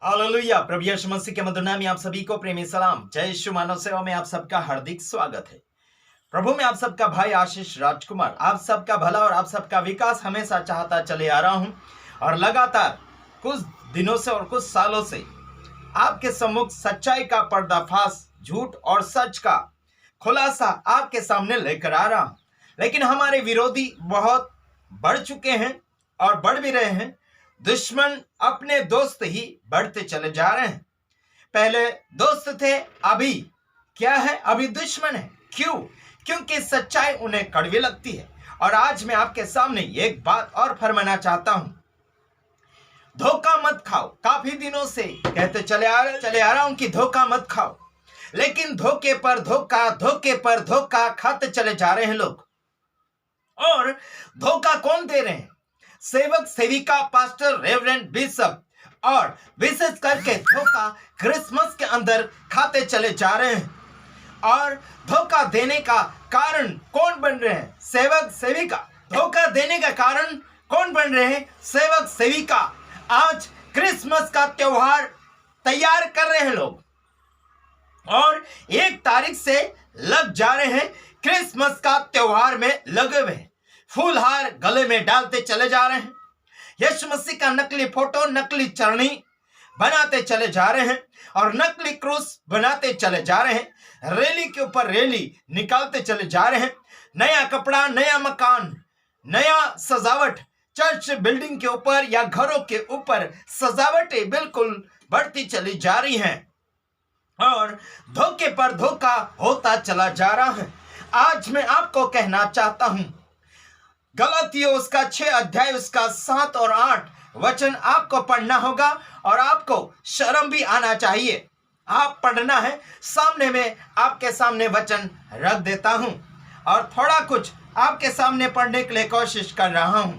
Hallelujah. प्रभु यीशु मसीह के मधुर नाम में आप सभी को प्रेमी सलाम। जय यीशु मानव सेवा में आप सबका हार्दिक स्वागत है। प्रभु में आप सबका भाई आशीष राजकुमार आप सबका भला और आप सबका विकास हमेशा चाहता चले आ रहा हूं और लगातार कुछ दिनों से और कुछ सालों से आपके सम्मुख सच्चाई का पर्दाफाश, झूठ और सच का खुलासा आपके सामने लेकर आ रहा हूं। लेकिन हमारे विरोधी बहुत बढ़ चुके हैं और बढ़ भी रहे हैं। दुश्मन अपने दोस्त ही बढ़ते चले जा रहे हैं। पहले दोस्त थे, अभी क्या है? अभी दुश्मन है। क्यों? क्योंकि सच्चाई उन्हें कड़वी लगती है। और आज मैं आपके सामने एक बात और फरमाना चाहता हूं, धोखा मत खाओ। काफी दिनों से कहते चले आ रहा हूं कि धोखा मत खाओ, लेकिन धोखे पर धोखा खाते चले जा रहे हैं लोग। और धोखा कौन दे रहे हैं? सेवक, सेविका, पास्टर, रेवरेंड, बिशप, और विशेष करके धोखा क्रिसमस के अंदर खाते चले जा रहे हैं। और धोखा देने का कारण कौन बन रहे हैं? सेवक, सेविका। धोखा देने का कारण कौन बन रहे हैं? सेवक, सेविका। आज क्रिसमस का त्योहार तैयार कर रहे हैं लोग और 1 तारीख से लग जा रहे हैं। क्रिसमस का त्योहार में लगे हुए हैं। फूलहार गले में डालते चले जा रहे हैं। यीशु मसीह का नकली फोटो, नकली चरणी बनाते चले जा रहे हैं और नकली क्रूस बनाते चले जा रहे हैं। रैली के ऊपर रैली निकालते चले जा रहे हैं। नया कपड़ा, नया मकान, नया सजावट, चर्च बिल्डिंग के ऊपर या घरों के ऊपर सजावटें बिल्कुल बढ़ती चली जा रही हैं और धोखे पर धोखा होता चला जा रहा है। आज मैं आपको कहना चाहता हूं, गलातियों उसका 6 अध्याय उसका 7 और 8 वचन आपको पढ़ना होगा और आपको शर्म भी आना चाहिए। आप पढ़ना है। सामने में आपके सामने वचन रख देता हूं और थोड़ा कुछ आपके सामने पढ़ने के लिए कोशिश कर रहा हूं।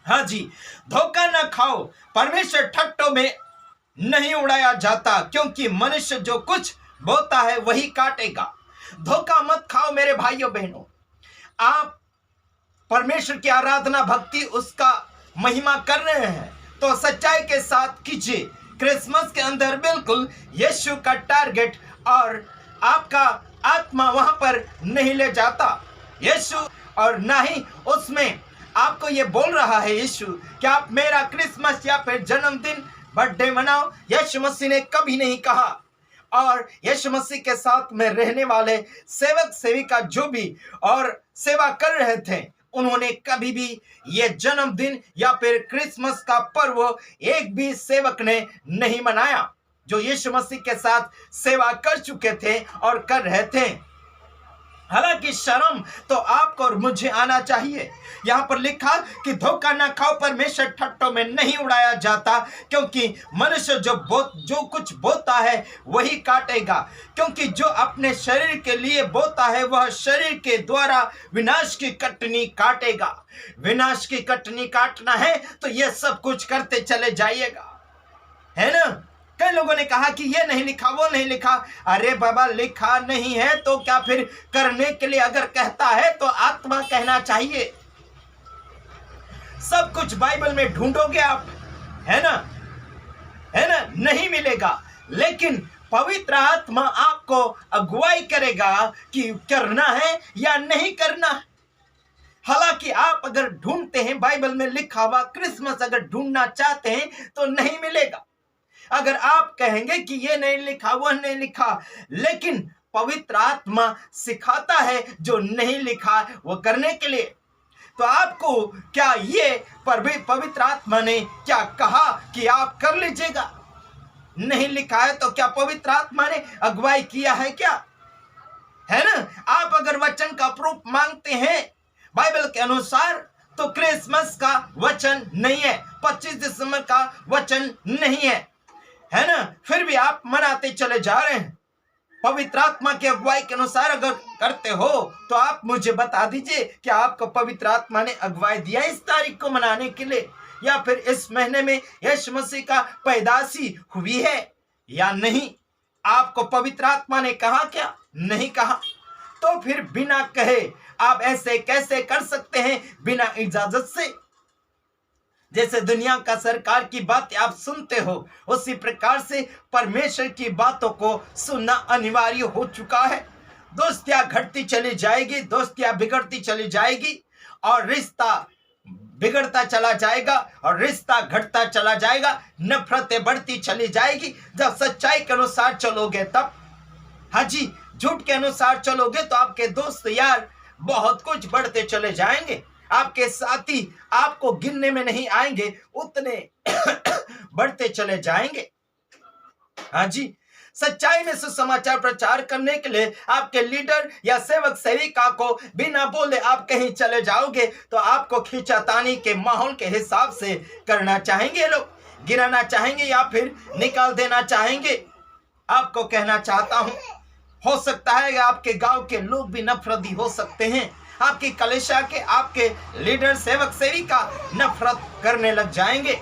हाँ जी, धोखा न खाओ, परमेश्वर ठट्टों में नहीं उड़ाया जाता, क्योंकि मनुष्य जो कुछ बोता है वही काटेगा। धोखा मत खाओ मेरे भाइयों बहनों। आप परमेश्वर की आराधना, भक्ति, उसका महिमा कर रहे हैं तो सच्चाई के साथ कीजिए। क्रिसमस के अंदर बिल्कुल यीशु का टारगेट और आपका आत्मा वहां पर नहीं ले जाता यीशु, और ना ही उसमें आपको ये बोल रहा है यीशु कि आप मेरा क्रिसमस या फिर जन्मदिन, बर्थडे मनाओ। यीशु मसीह ने कभी नहीं कहा। और यीशु मसीह के साथ में रहने वाले सेवक, सेविका जो भी और सेवा कर रहे थे, उन्होंने कभी भी ये जन्मदिन या फिर क्रिसमस का पर्व एक भी सेवक ने नहीं मनाया जो यीशु मसीह के साथ सेवा कर चुके थे और कर रहे थे। हालांकि शर्म तो आपको और मुझे आना चाहिए। यहाँ पर लिखा कि धोखा ना खाओ, परमेश्वर ठट्टों में नहीं उड़ाया जाता, क्योंकि मनुष्य जो कुछ बोता है वही काटेगा। क्योंकि जो अपने शरीर के लिए बोता है वह शरीर के द्वारा विनाश की कटनी काटेगा। विनाश की कटनी काटना है तो यह सब कुछ करते चले जाइएगा, है ना। कई लोगों ने कहा कि ये नहीं लिखा, वो नहीं लिखा। अरे बाबा, लिखा नहीं है तो क्या फिर करने के लिए अगर कहता है तो आत्मा कहना चाहिए। सब कुछ बाइबल में ढूंढोगे आप, है ना, है ना, नहीं मिलेगा। लेकिन पवित्र आत्मा आपको अगुवाई करेगा कि करना है या नहीं करना है। हालांकि आप अगर ढूंढते हैं, बाइबल में लिखा हुआ क्रिसमस अगर ढूंढना चाहते हैं तो नहीं मिलेगा। अगर आप कहेंगे कि ये नहीं लिखा, वह नहीं लिखा, लेकिन पवित्र आत्मा सिखाता है जो नहीं लिखा वो करने के लिए, तो आपको क्या ये पवित्र आत्मा ने क्या कहा कि आप कर लीजिएगा? नहीं लिखा है तो क्या पवित्र आत्मा ने अगुवाई किया है क्या? है ना। आप अगर वचन का प्रूफ मांगते हैं बाइबल के अनुसार तो क्रिसमस का वचन नहीं है, 25 दिसंबर का वचन नहीं है ना। फिर भी आप मनाते चले जा रहे हैं। पवित्र आत्मा की अगुवाई के अनुसार अगर करते हो तो आप मुझे बता दीजिए कि आपको पवित्र आत्मा ने अगुवाई दिया इस तारीख को मनाने के लिए, या फिर इस महीने में यीशु मसीह का पैदाशी हुई है या नहीं। आपको पवित्र आत्मा ने कहा क्या? नहीं कहा। तो फिर बिना कहे आप ऐसे कैसे कर सकते हैं, बिना इजाजत से? जैसे दुनिया का सरकार की बातें आप सुनते हो, उसी प्रकार से परमेश्वर की बातों को सुनना अनिवार्य हो चुका है। दोस्तियां घटती चली जाएगी, दोस्तियां बिगड़ती चली जाएगी और रिश्ता बिगड़ता चला जाएगा और रिश्ता घटता चला जाएगा, नफरतें बढ़ती चली जाएगी। जब सच्चाई के अनुसार चलोगे तब, हाँ जी, झूठ के अनुसार चलोगे तो आपके दोस्त यार बहुत कुछ बढ़ते चले जाएंगे, आपके साथी आपको गिनने में नहीं आएंगे, उतने बढ़ते चले जाएंगे। हाँ जी, सच्चाई में सुसमाचार प्रचार करने के लिए आपके लीडर या सेवक सेविका को बिना बोले आप कहीं चले जाओगे तो आपको खींचातानी के माहौल के हिसाब से करना चाहेंगे, लोग गिराना चाहेंगे या फिर निकाल देना चाहेंगे। आपको कहना चाहता हूं, हो सकता है कि आपके गांव के लोग भी नफरती हो सकते हैं, आपकी कलीसिया के आपके लीडर सेवक सेविका नफरत करने लग जाएंगे।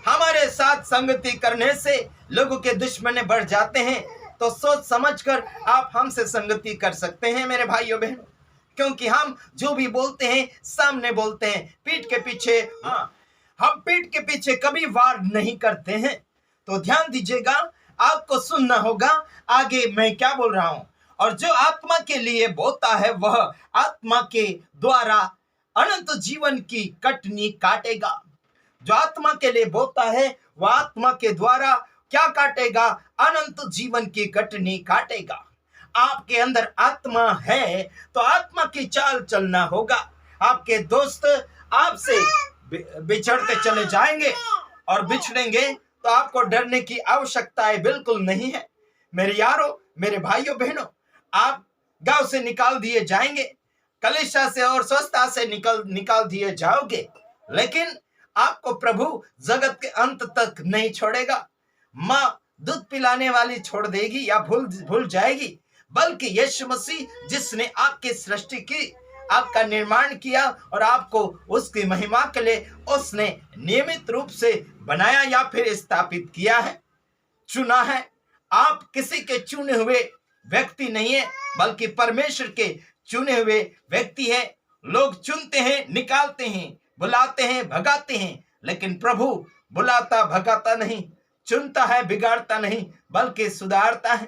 हमारे साथ संगति करने से लोगों के दुश्मनी बढ़ जाते हैं, तो सोच समझकर आप हमसे संगति कर सकते हैं मेरे भाइयों बहनों, क्योंकि हम जो भी बोलते हैं सामने बोलते हैं, पीठ के पीछे, हम पीठ के पीछे कभी वार नहीं करते हैं। तो ध्यान दीजिएगा, आपको सुनना होगा आगे मैं क्या बोल रहा हूं। और जो आत्मा के लिए बोलता है वह आत्मा के द्वारा अनंत जीवन की कटनी काटेगा। जो आत्मा के लिए बोलता है वह आत्मा के द्वारा क्या काटेगा? अनंत जीवन की कटनी काटेगा। आपके अंदर आत्मा है तो आत्मा की चाल चलना होगा। आपके दोस्त आपसे बिछड़ते चले जाएंगे और बिछड़ेंगे तो आपको डरने की आवश्यकता बिल्कुल नहीं है मेरे यारों, मेरे भाइयों बहनों। आप गांव से निकाल दिए जाएंगे, कलीसिया से और संस्था से निकाल दिए जाओगे, लेकिन आपको प्रभु जगत के अंत तक नहीं छोड़ेगा। माँ दूध पिलाने वाली छोड़ देगी या भूल जाएगी, बल्कि यीशु मसीह जिसने आपकी सृष्टि की, आपका निर्माण किया और आपको उसकी महिमा के लिए उसने नियमित रूप से बनाया या फिर स्थापित किया है, चुना है। आप किसी के चुने हुए व्यक्ति नहीं है, बल्कि परमेश्वर के चुने हुए व्यक्ति है। लोग चुनते हैं, निकालते हैं, बुलाते हैं, भगाते हैं, लेकिन प्रभु बुलाता भगाता नहीं, चुनता है बिगाड़ता नहीं, बल्कि सुधारता है।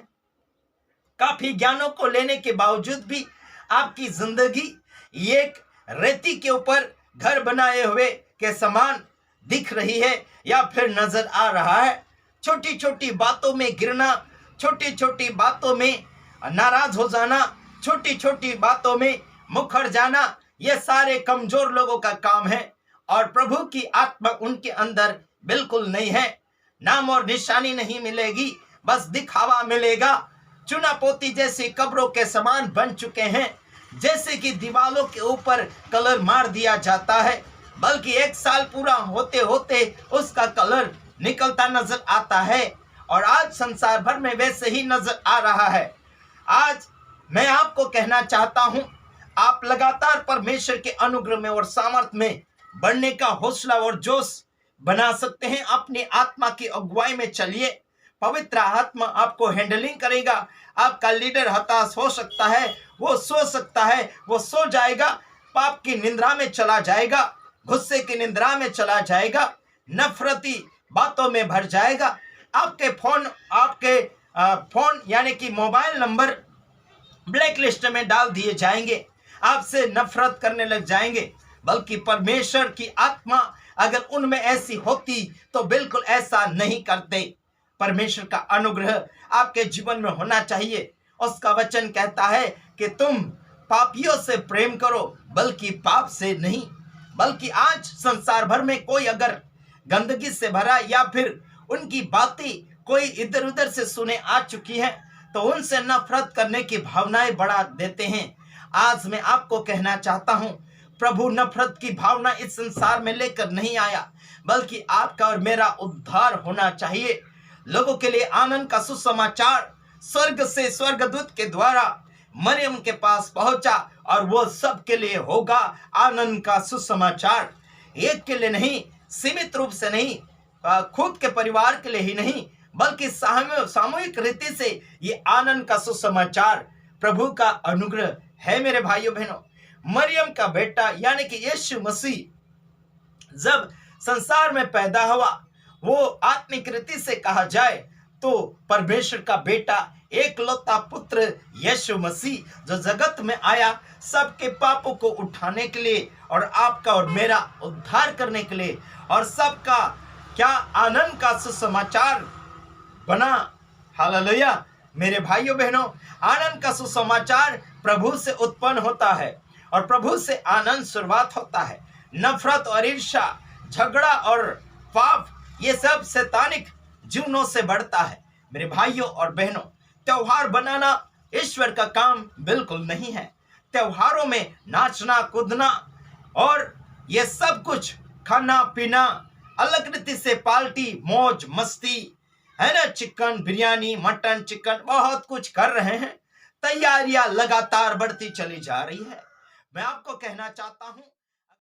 काफी ज्ञानों को लेने के बावजूद भी आपकी जिंदगी एक रेती के ऊपर घर बनाए हुए के समान दिख रही है या फिर नजर आ रहा है। छोटी छोटी बातों में गिरना, छोटी छोटी बातों में नाराज हो जाना, छोटी छोटी बातों में मुखर जाना, ये सारे कमजोर लोगों का काम है और प्रभु की आत्मा उनके अंदर बिल्कुल नहीं है। नाम और निशानी नहीं मिलेगी, बस दिखावा मिलेगा। चुना पोती जैसी कब्रों के समान बन चुके हैं, जैसे कि दीवालों के ऊपर कलर मार दिया जाता है, बल्कि 1 साल पूरा होते होते उसका कलर निकलता नजर आता है। और आज संसार भर में वैसे ही नजर आ रहा है। आज मैं आपको कहना चाहता हूं, आप लगातार परमेश्वर के अनुग्रह में और सामर्थ्य में बढ़ने का हौसला और जोश बना सकते हैं। अपनी आत्मा की अगुवाई में चलिए, पवित्र आत्मा आपको हैंडलिंग करेगा। आपका लीडर हताश हो सकता है, वो सो सकता है, वो सो जाएगा, पाप की निंद्रा में चला जाएगा, गुस्से की निंद्रा में चला जाएगा, नफरती बातों में भर जाएगा। आपके फोन यानी कि मोबाइल नंबर ब्लैक लिस्ट में डाल दिए जाएंगे, आपसे नफरत करने लग जाएंगे। बल्कि परमेश्वर की आत्मा अगर उनमें ऐसी होती तो बिल्कुल ऐसा नहीं करते। परमेश्वर का अनुग्रह आपके जीवन में होना चाहिए। उसका वचन कहता है कि तुम पापियों से प्रेम करो, बल्कि पाप से नहीं। बल्कि आज संसार भर में कोई अगर गंदगी से भरा या फिर उनकी बातें कोई इधर उधर से सुने आ चुकी है तो उनसे नफरत करने की भावनाएं बढ़ा देते हैं। आज मैं आपको कहना चाहता हूं, प्रभु नफरत की भावना इस संसार में लेकर नहीं आया, बल्कि आपका और मेरा उद्धार होना चाहिए। लोगों के लिए आनंद का सुसमाचार स्वर्ग से स्वर्गदूत के द्वारा मरियम के पास पहुंचा और वो सबके लिए होगा आनंद का सुसमाचार। एक के लिए नहीं, सीमित रूप से नहीं, खुद के परिवार के लिए ही नहीं, बल्कि सामूहिक रीति से ये आनंद का सुसमाचार प्रभु का अनुग्रह है मेरे भाइयों बहनों। मरियम का बेटा यानी कि यीशु मसीह जब संसार में पैदा हुआ, वो आत्मिक रीति से कहा जाए तो परमेश्वर का बेटा एकलौता पुत्र यीशु मसीह जो जगत में आया सबके पापों को उठाने के लिए और आपका और मेरा उद्धार करने के लिए, और सबका क्या आनंद का सुसमाचार बना। हालेलुया। मेरे भाइयों बहनों, आनंद का सुसमाचार प्रभु से उत्पन्न होता है और प्रभु से आनंद शुरुआत होता है। नफरत और ईर्ष्या, झगड़ा और पाप, ये सब शैतानिक जुनूनों से बढ़ता है। मेरे भाइयों और बहनों, त्योहार बनाना ईश्वर का काम बिल्कुल नहीं है। त्योहारों में नाचना कूदना और ये सब कुछ, खाना पीना, अलग रीति से पार्टी मौज मस्ती है ना, चिकन बिरयानी मटन चिकन बहुत कुछ कर रहे हैं। तैयारियां लगातार बढ़ती चली जा रही है। मैं आपको कहना चाहता हूं